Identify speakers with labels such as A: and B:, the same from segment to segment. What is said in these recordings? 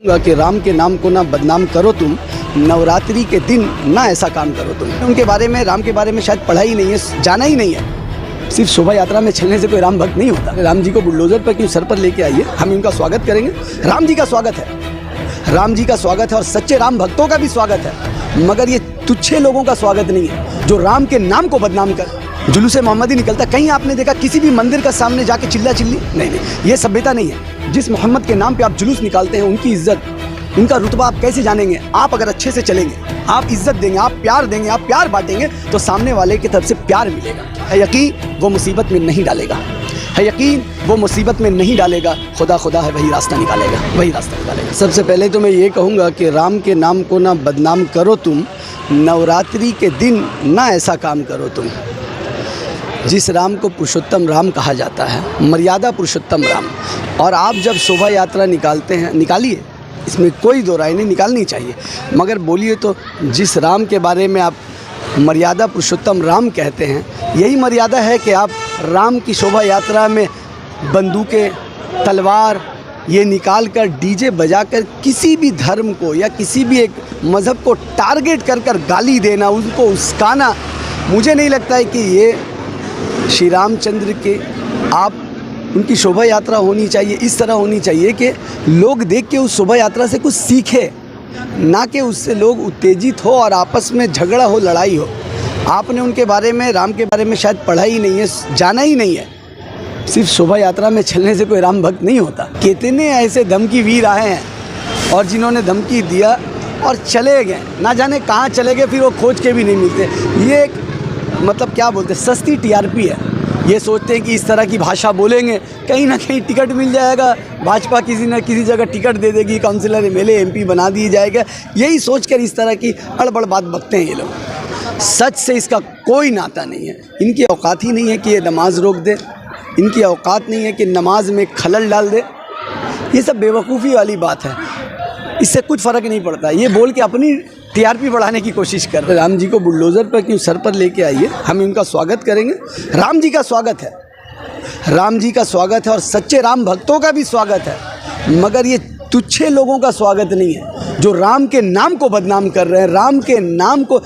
A: कि राम के नाम को ना बदनाम करो तुम, नवरात्रि के दिन ना ऐसा काम करो तुम। उनके बारे में, राम के बारे में शायद पढ़ा ही नहीं है, जाना ही नहीं है। सिर्फ शोभा यात्रा में चलने से कोई राम भक्त नहीं होता। राम जी को बुलडोजर पर क्यों सर पर लेके आइए, हम इनका स्वागत करेंगे। राम जी का स्वागत है, राम जी का स्वागत है और सच्चे राम भक्तों का भी स्वागत है, मगर ये तुच्छे लोगों का स्वागत नहीं है जो राम के नाम को बदनाम कर जुलूस मोहम्मदी निकलता। कहीं आपने देखा किसी भी मंदिर का सामने जाके चिल्ला चिल्ली? नहीं, ये सभ्यता नहीं है। जिस मोहम्मद के नाम पे आप जुलूस निकालते हैं, उनकी इज्जत, उनका रुतबा आप कैसे जानेंगे? आप अगर अच्छे से चलेंगे, आप इज्जत देंगे, आप प्यार देंगे, आप प्यार बांटेंगे, तो सामने वाले की तरफ से प्यार मिलेगा। है यकीन, वो मुसीबत में नहीं डालेगा। है यकीन, वो मुसीबत में नहीं डालेगा। खुदा है, वही रास्ता निकालेगा, वही रास्ता निकालेगा। सबसे पहले तो मैं ये कहूँगा कि राम के नाम को ना बदनाम करो तुम, नवरात्रि के दिन ना ऐसा काम करो तुम। जिस राम को पुरुषोत्तम राम कहा जाता है, मर्यादा पुरुषोत्तम राम, और आप जब शोभा यात्रा निकालते हैं, निकालिए, इसमें कोई दो राय नहीं, निकालनी चाहिए, मगर बोलिए तो जिस राम के बारे में आप मर्यादा पुरुषोत्तम राम कहते हैं, यही मर्यादा है कि आप राम की शोभा यात्रा में बंदूकें, तलवार ये निकाल कर, डीजे बजाकर किसी भी धर्म को या किसी भी एक मज़हब को टारगेट कर कर गाली देना, उनको उस्काना, मुझे नहीं लगता है कि ये श्री रामचंद्र के आप उनकी शोभा यात्रा होनी चाहिए। इस तरह होनी चाहिए कि लोग देख के उस शोभा यात्रा से कुछ सीखे, ना कि उससे लोग उत्तेजित हो और आपस में झगड़ा हो, लड़ाई हो। आपने उनके बारे में, राम के बारे में शायद पढ़ा ही नहीं है, जाना ही नहीं है। सिर्फ शोभा यात्रा में चलने से कोई राम भक्त नहीं होता। कितने ऐसे धमकी वीर आए हैं और जिन्होंने धमकी दिया और चले गए, ना जाने कहाँ चले गए, फिर वो खोज के भी नहीं मिलते। ये मतलब क्या बोलते हैं, सस्ती टीआरपी है। ये सोचते हैं कि इस तरह की भाषा बोलेंगे कहीं ना कहीं टिकट मिल जाएगा, भाजपा किसी न किसी जगह टिकट दे देगी, काउंसिलर, एमएलए, एमपी बना दिए जाएगा। यही सोचकर इस तरह की अड़बड़ बात बकते हैं ये लोग। सच से इसका कोई नाता नहीं है। इनकी औकात ही नहीं है कि ये नमाज रोक दे, इनकी औकात नहीं है कि नमाज में खलल डाल दे। ये सब बेवकूफ़ी वाली बात है, इससे कुछ फ़र्क नहीं पड़ता। ये बोल के अपनी टीआरपी बढ़ाने की कोशिश कर रहे। राम जी को बुलडोज़र पर क्यों सर पर लेके आइए, हम इनका स्वागत करेंगे। राम जी का स्वागत है, राम जी का स्वागत है और सच्चे राम भक्तों का भी स्वागत है, मगर ये तुच्छे लोगों का स्वागत नहीं है जो राम के नाम को बदनाम कर रहे हैं। राम के नाम को,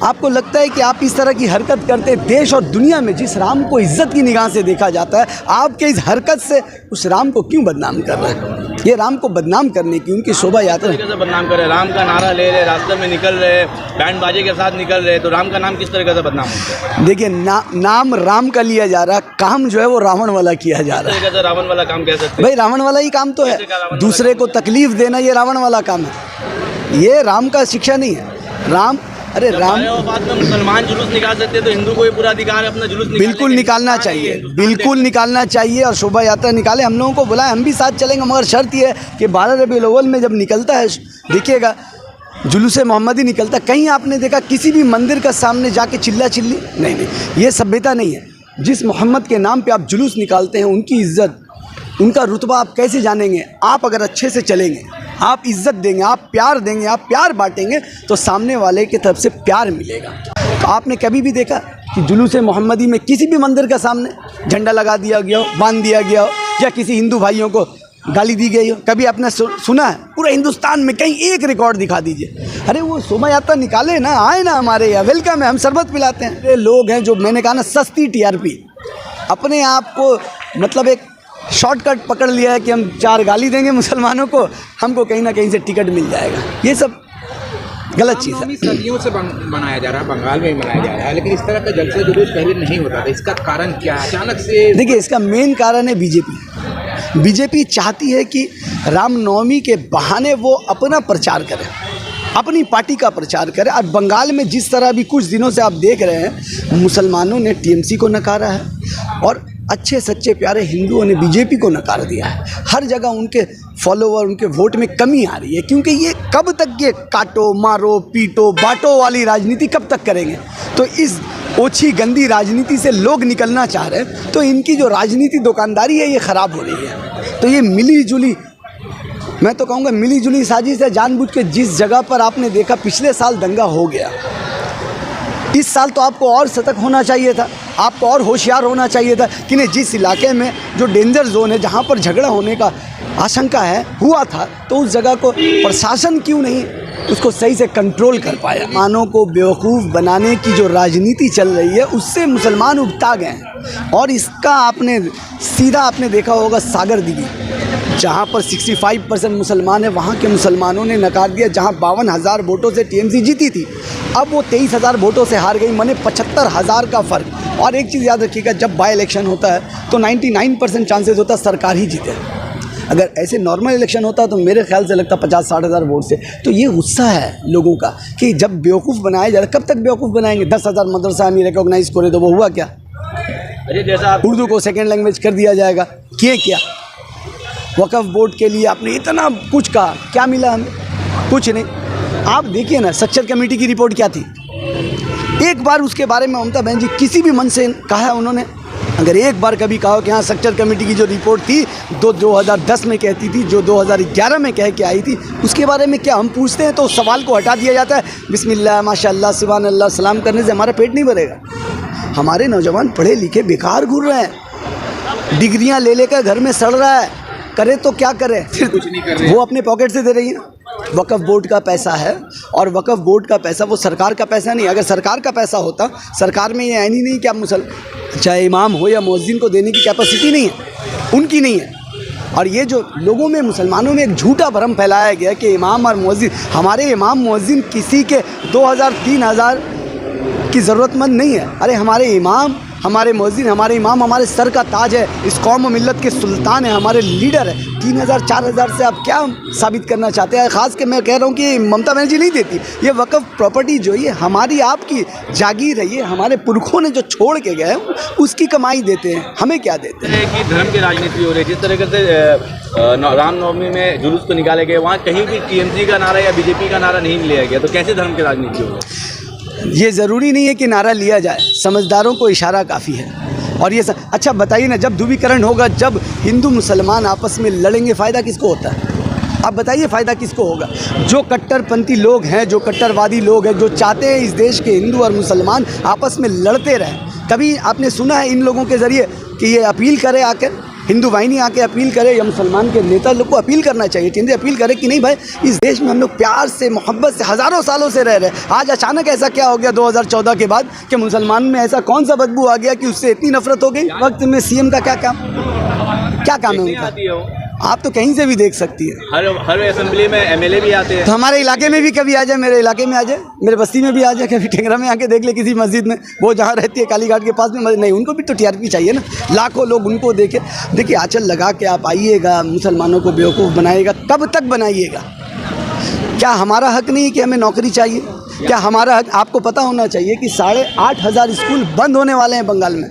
A: आपको लगता है कि आप इस तरह की हरकत करते, देश और दुनिया में जिस राम को इज्जत की निगाह से देखा जाता है, आपके इस हरकत से उस राम को क्यों बदनाम कर रहे हैं? ये राम को बदनाम करने की उनकी शोभा यात्रा
B: कैसे बदनाम कर रहे? राम का नारा ले रहे, रास्ते में निकल रहे, बैंड बाजे के साथ निकल रहे, तो राम का नाम किस तरीके से बदनाम होता है?
A: देखिए, नाम राम का लिया जा रहा, काम जो है वो रावण वाला किया जा रहा है।
B: रावण वाला काम कह सकते?
A: भाई रावण वाला ही काम तो है, दूसरे को तकलीफ देना ये रावण वाला काम है, ये राम का शिक्षा नहीं है। राम, अरे राम,
B: बाद में मुसलमान जुलूस निकाल सकते हैं, तो हिंदू को ये पूरा अधिकार है अपना जुलूस
A: बिल्कुल निकालना चाहिए, बिल्कुल निकालना चाहिए और शोभा यात्रा निकाले। हम लोगों को बुलाए, हम भी साथ चलेंगे, मगर शर्त ये है कि 12 रबीउल अव्वल में जब निकलता है, देखिएगा जुलूस मोहम्मदी निकलता, कहीं आपने देखा किसी भी मंदिर का सामने जाके चिल्ला चिल्ली? नहीं, ये सभ्यता नहीं है। जिस मोहम्मद के नाम पे आप जुलूस निकालते हैं, उनकी इज्जत, उनका रुतबा आप कैसे जानेंगे? आप अगर अच्छे से चलेंगे, आप इज्जत देंगे, आप प्यार देंगे, आप प्यार बांटेंगे, तो सामने वाले की तरफ से प्यार मिलेगा। तो आपने कभी भी देखा कि जुलूस मोहम्मदी में किसी भी मंदिर का सामने झंडा लगा दिया गया हो, बांध दिया गया हो, या किसी हिंदू भाइयों को गाली दी गई हो? कभी आपने सुना है? पूरे हिंदुस्तान में कहीं एक रिकॉर्ड दिखा दीजिए। अरे वो शोभा यात्रा निकाले ना, आए ना हमारे यहाँ, वेलकम है, हम शरबत पिलाते हैं। ये लोग हैं जो, मैंने कहा ना, सस्ती टीआरपी, अपने आप को मतलब एक शॉर्टकट पकड़ लिया है कि हम 4 गाली देंगे मुसलमानों को, हमको कहीं ना कहीं से टिकट मिल जाएगा। ये सब गलत चीज़ है।
C: सदियों से बनाया जा रहा है, बंगाल में भी मनाया जा रहा है, लेकिन इस तरह का जलसे जुलूस पहले नहीं होता था। इसका कारण क्या है अचानक से? देखिए,
A: इसका मेन कारण है बीजेपी। बीजेपी चाहती है कि रामनवमी के बहाने वो अपना प्रचार करे, अपनी पार्टी का प्रचार करे। और बंगाल में जिस तरह भी कुछ दिनों से आप देख रहे हैं, मुसलमानों ने टीएमसी को नकारा है और अच्छे सच्चे प्यारे हिंदुओं ने बीजेपी को नकार दिया है। हर जगह उनके फॉलोवर, उनके वोट में कमी आ रही है, क्योंकि ये कब तक ये काटो मारो पीटो बांटो वाली राजनीति कब तक करेंगे? तो इस ओछी गंदी राजनीति से लोग निकलना चाह रहे हैं, तो इनकी जो राजनीति दुकानदारी है ये ख़राब हो रही है। तो ये मिली जुली, मैं तो कहूँगा मिली जुली साजिश है, जानबूझ के। जिस जगह पर आपने देखा पिछले साल दंगा हो गया, इस साल तो आपको और सतर्क होना चाहिए था, आपको और होशियार होना चाहिए था कि नहीं, जिस इलाके में जो डेंजर जोन है, जहाँ पर झगड़ा होने का आशंका है हुआ था, तो उस जगह को प्रशासन क्यों नहीं उसको सही से कंट्रोल कर पाया। मुसलमानों को बेवकूफ़ बनाने की जो राजनीति चल रही है उससे मुसलमान उबता गए हैं। और इसका आपने देखा होगा सागर दिघी, जहाँ पर 65% मुसलमान है, वहाँ के मुसलमानों ने नकार दिया। जहाँ 52,000 वोटों से टीएमसी जीती थी, अब वो 23,000 वोटों से हार गई, माने 75,000 का फ़र्क। और एक चीज़ याद रखिएगा, जब बाई इलेक्शन होता है तो 99% चांसेस होता है सरकार ही जीते। अगर ऐसे नॉर्मल इलेक्शन होता तो मेरे ख्याल से लगता 50-60 हज़ार वोट से। तो ये गुस्सा है लोगों का कि जब बेवकूफ़ बनाया जा रहा, कब तक बेवकूफ़ बनाएंगे। 10,000 मदरसा नहीं रिकॉग्नाइज करे तो वो हुआ क्या?
B: अरे जैसा आप
A: उर्दू को सेकेंड लैंग्वेज कर दिया जाएगा, किए क्या? वक़्फ़ बोर्ड के लिए आपने इतना कुछ कहा, क्या मिला हमें? कुछ नहीं। आप देखिए ना, स्ट्रक्चर कमेटी की रिपोर्ट क्या थी? एक बार उसके बारे में ममता बहन जी किसी भी मन से कहा है उन्होंने? अगर एक बार कभी कहा कि हाँ स्ट्रक्चर कमेटी की जो रिपोर्ट थी 2010 में कहती थी, जो 2011 में कह के आई थी, उसके बारे में क्या हम पूछते हैं तो उस सवाल को हटा दिया जाता है। बिस्मिल्लाह माशाअल्लाह सुभान अल्लाह सलाम करने से हमारा पेट नहीं भरेगा। हमारे नौजवान पढ़े लिखे बेकार घूर रहे हैं, डिग्रियां ले लेकर घर में सड़ रहा है, करे तो क्या करे, फिर
C: कुछ नहीं कर रहे।
A: वो अपने पॉकेट से दे रही है। वक़्फ़ बोर्ड का पैसा है और वक़्फ़ बोर्ड का पैसा वो सरकार का पैसा नहीं। अगर सरकार का पैसा होता, सरकार में ये आईनी नहीं कि आप चाहे इमाम हो या मुअज्जिन को देने की कैपेसिटी नहीं है, उनकी नहीं है। और ये जो लोगों में, मुसलमानों में एक झूठा भ्रम फैलाया गया कि इमाम और मुअज्जिन, हमारे इमाम मुअज्जिन किसी के 2,000-3,000 की ज़रूरतमंद नहीं है। अरे हमारे इमाम, हमारे मुअज्जिन, हमारे इमाम हमारे सर का ताज है, इस कौम व मिल्लत के सुल्तान है, हमारे लीडर है। 3,000-4,000 से आप क्या साबित करना चाहते हैं? ख़ास के मैं कह रहा हूँ कि ममता बनर्जी नहीं देती। ये वक़्फ़ प्रॉपर्टी जो ये हमारी आपकी जागीर है, ये हमारे पुरखों ने जो छोड़ के गए उसकी कमाई देते हैं, हमें क्या देते हैं?
B: कि धर्म की राजनीति हो रही है। जिस तरीके से रामनवमी में जुलूस को निकाले गए, वहाँ कहीं भी टीएमसी का नारा या बीजेपी का नारा नहीं लिया गया, तो कैसे धर्म की राजनीति हो रही है?
A: ये ज़रूरी नहीं है कि नारा लिया जाए, समझदारों को इशारा काफ़ी है। और ये अच्छा बताइए ना, जब ध्रुवीकरण होगा, जब हिंदू मुसलमान आपस में लड़ेंगे, फ़ायदा किसको होता है? आप बताइए फ़ायदा किसको होगा? जो कट्टरपंथी लोग हैं, जो कट्टरवादी लोग हैं, जो चाहते हैं इस देश के हिंदू और मुसलमान आपस में लड़ते रहें। कभी आपने सुना है इन लोगों के ज़रिए कि ये अपील करे आकर, हिंदू वाहिनी आके अपील करे या मुसलमान के नेता लोग को अपील करना चाहिए, टीएमसी अपील करे कि नहीं भाई, इस देश में हम लोग प्यार से, मोहब्बत से हज़ारों सालों से रह रहे हैं। आज अचानक ऐसा क्या हो गया 2014 के बाद कि मुसलमान में ऐसा कौन सा बदबू आ गया कि उससे इतनी नफरत हो गई? वक्त में सीएम का क्या काम है उनका? आप तो कहीं से भी देख सकती है।
B: हर असेंबली में एमएलए भी आते हैं।
A: तो हमारे इलाके में भी कभी आ जाए, मेरे इलाके में आ जाए, मेरे बस्ती में भी आ जाए, कभी टेंगरा में आके देख ले किसी मस्जिद में, वो जहाँ रहती है काली घाट के पास में। नहीं, उनको भी तो टीआरपी चाहिए ना, लाखों लोग उनको देखे। देखिए आंचल लगा के आप आइएगा, मुसलमानों को बेवकूफ़ बनाइएगा, कब तक बनाइएगा? क्या हमारा हक नहीं है कि हमें नौकरी चाहिए? क्या हमारा हक? आपको पता होना चाहिए कि 8,500 स्कूल बंद होने वाले हैं बंगाल में।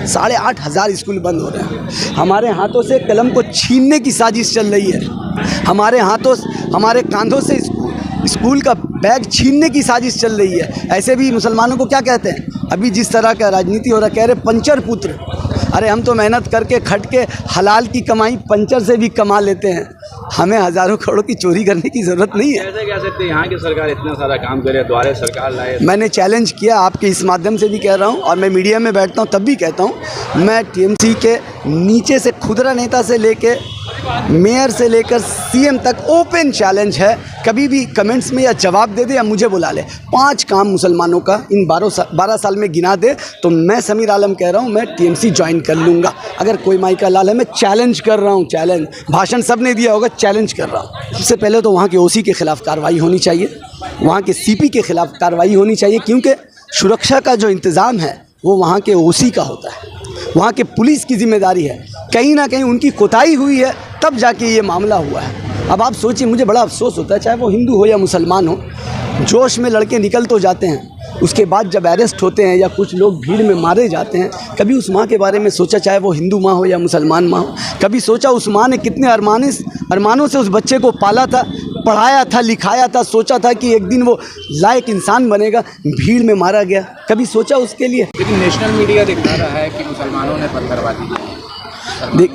A: 8,500 स्कूल बंद हो रहे हैं। हमारे हाथों से कलम को छीनने की साजिश चल रही है। हमारे हाथों, हमारे कांधों से स्कूल का बैग छीनने की साजिश चल रही है। ऐसे भी मुसलमानों को क्या कहते हैं? अभी जिस तरह का राजनीति हो रहा है, कह रहे पंचर पुत्र। अरे हम तो मेहनत करके खट के हलाल की कमाई पंचर से भी कमा लेते हैं, हमें हज़ारों करोड़ की चोरी करने की ज़रूरत नहीं है।
B: कैसे कह सकते हैं यहाँ की सरकार इतना सारा काम करे, द्वारे सरकार लाए?
A: मैंने चैलेंज किया, आपके इस माध्यम से भी कह रहा हूँ, और मैं मीडिया में बैठता हूँ तब भी कहता हूँ, मैं टीएमसी के नीचे से खुदरा नेता से लेके मेयर से लेकर सीएम तक ओपन चैलेंज है, कभी भी कमेंट्स में या जवाब दे दे या मुझे बुला ले, 5 काम मुसलमानों का इन 12 साल में गिना दे तो मैं समीर आलम कह रहा हूँ, मैं टीएमसी ज्वाइन कर लूँगा। अगर कोई माई का लाल है, मैं चैलेंज कर रहा हूँ, चैलेंज, भाषण सब ने दिया होगा, चैलेंज कर रहा हूँ। सबसे पहले तो वहाँ के ओसी के ख़िलाफ़ कार्रवाई होनी चाहिए, वहाँ के सीपी के ख़िलाफ़ कार्रवाई होनी चाहिए, क्योंकि सुरक्षा का जो इंतज़ाम है वो वहाँ के ओसी का होता है, वहाँ के पुलिस की जिम्मेदारी है। कहीं ना कहीं उनकी कोताही हुई है, तब जाके ये मामला हुआ है। अब आप सोचिए, मुझे बड़ा अफसोस होता है, चाहे वो हिंदू हो या मुसलमान हो, जोश में लड़के निकल तो जाते हैं, उसके बाद जब अरेस्ट होते हैं या कुछ लोग भीड़ में मारे जाते हैं, कभी उस माँ के बारे में सोचा, चाहे वो हिंदू माँ हो या मुसलमान माँ हो, कभी सोचा उस माँ ने कितने अरमानों से उस बच्चे को पाला था, पढ़ाया था, लिखाया था, सोचा था कि एक दिन वो लायक इंसान बनेगा, भीड़ में मारा गया, कभी सोचा उसके लिए?
C: लेकिन नेशनल मीडिया दिखा रहा है कि मुसलमानों ने पत्थरबाजी की।
A: देख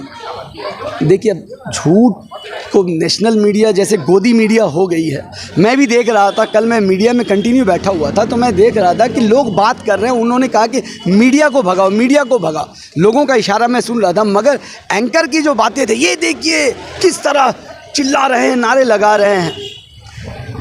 A: देखिए, अब झूठ को नेशनल मीडिया जैसे गोदी मीडिया हो गई है। मैं भी देख रहा था, कल मैं मीडिया में कंटिन्यू बैठा हुआ था तो मैं देख रहा था कि लोग बात कर रहे हैं। उन्होंने कहा कि मीडिया को भगाओ, मीडिया को भगाओ। लोगों का इशारा मैं सुन रहा था, मगर एंकर की जो बातें थे, ये देखिए किस तरह चिल्ला रहे हैं, नारे लगा रहे हैं।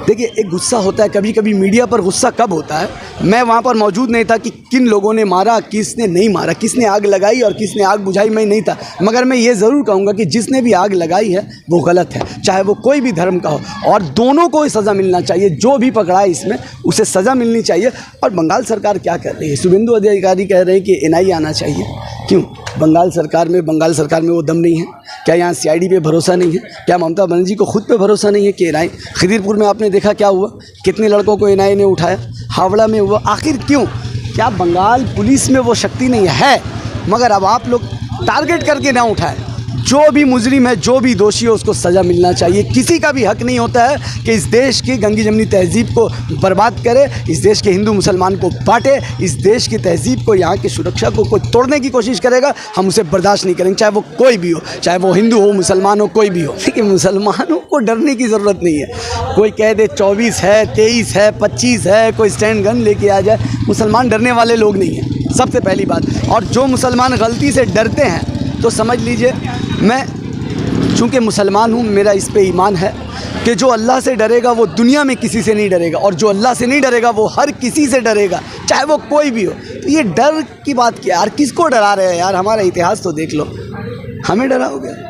A: देखिए, एक गुस्सा होता है, कभी कभी मीडिया पर गुस्सा कब होता है। मैं वहाँ पर मौजूद नहीं था कि किन लोगों ने मारा, किसने नहीं मारा, किसने आग लगाई और किसने आग बुझाई, मैं नहीं था। मगर मैं ये ज़रूर कहूँगा कि जिसने भी आग लगाई है वो गलत है, चाहे वो कोई भी धर्म का हो, और दोनों को सज़ा मिलना चाहिए। जो भी पकड़ा है इसमें उसे सज़ा मिलनी चाहिए। और बंगाल सरकार क्या कर रही है? शुभेंदु अधिकारी कह रहे हैं कि NIA आना चाहिए। क्यों? बंगाल सरकार में वो दम नहीं है क्या? यहाँ CID पे भरोसा नहीं है क्या? ममता बनर्जी को खुद पे भरोसा नहीं है कि NIA? खिदिरपुर में आपने देखा क्या हुआ, कितने लड़कों को NIA ने उठाया, हावड़ा में हुआ। आखिर क्यों? क्या बंगाल पुलिस में वो शक्ति नहीं है? मगर अब आप लोग टारगेट करके ना उठाएं। जो भी मुजरिम है, जो भी दोषी है, उसको सज़ा मिलना चाहिए। किसी का भी हक नहीं होता है कि इस देश की गंगी जमनी तहज़ीब को बर्बाद करे, इस देश के हिंदू मुसलमान को बांटे, इस देश की तहज़ीब को, यहाँ की सुरक्षा को कोई तोड़ने की कोशिश करेगा, हम उसे बर्दाश्त नहीं करेंगे, चाहे वो कोई भी हो, चाहे वो हिंदू हो, मुसलमान हो, कोई भी हो। लेकिन मुसलमानों को डरने की ज़रूरत नहीं है। कोई कह दे 24 है, 23 है, 25 है, कोई स्टैंड गन लेके आ जाए, मुसलमान डरने वाले लोग नहीं हैं, सबसे पहली बात। और जो मुसलमान गलती से डरते हैं तो समझ लीजिए, मैं चूँकि मुसलमान हूँ, मेरा इस पे ईमान है कि जो अल्लाह से डरेगा वो दुनिया में किसी से नहीं डरेगा, और जो अल्लाह से नहीं डरेगा वो हर किसी से डरेगा, चाहे वो कोई भी हो। तो ये डर की बात क्या यार? किसको डरा रहे हैं यार? हमारा इतिहास तो देख लो, हमें डराओगे?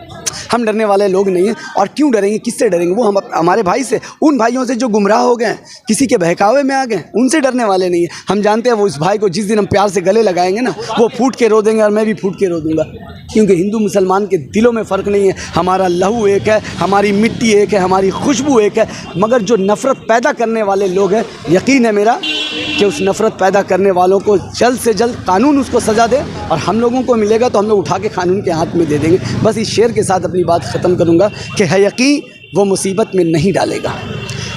A: हम डरने वाले लोग नहीं हैं। और क्यों डरेंगे? किससे डरेंगे? वो हमारे भाई से, उन भाइयों से जो गुमराह हो गए, किसी के बहकावे में आ गए, उनसे डरने वाले नहीं हैं। हम जानते हैं वो इस भाई को जिस दिन हम प्यार से गले लगाएंगे ना, वो फूट के रो देंगे और मैं भी फूट के रो दूंगा। क्योंकि हिंदू मुसलमान के दिलों में फ़र्क नहीं है। हमारा लहू एक है, हमारी मिट्टी एक है, हमारी खुशबू एक है। मगर जो नफ़रत पैदा करने वाले लोग हैं, यकीन है मेरा कि उस नफ़रत पैदा करने वालों को जल्द से जल्द कानून उसको सज़ा दे, और हम लोगों को मिलेगा तो हम लोग उठा के कानून के हाथ में दे देंगे। बस इस शेर के साथ अपनी बात ख़त्म करूँगा कि है यकीन वो मुसीबत में नहीं डालेगा,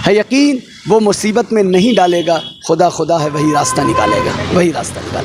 A: है यकीन वो मुसीबत में नहीं डालेगा। खुदा खुदा है, वही रास्ता निकालेगा, वही रास्ता निकालेगा।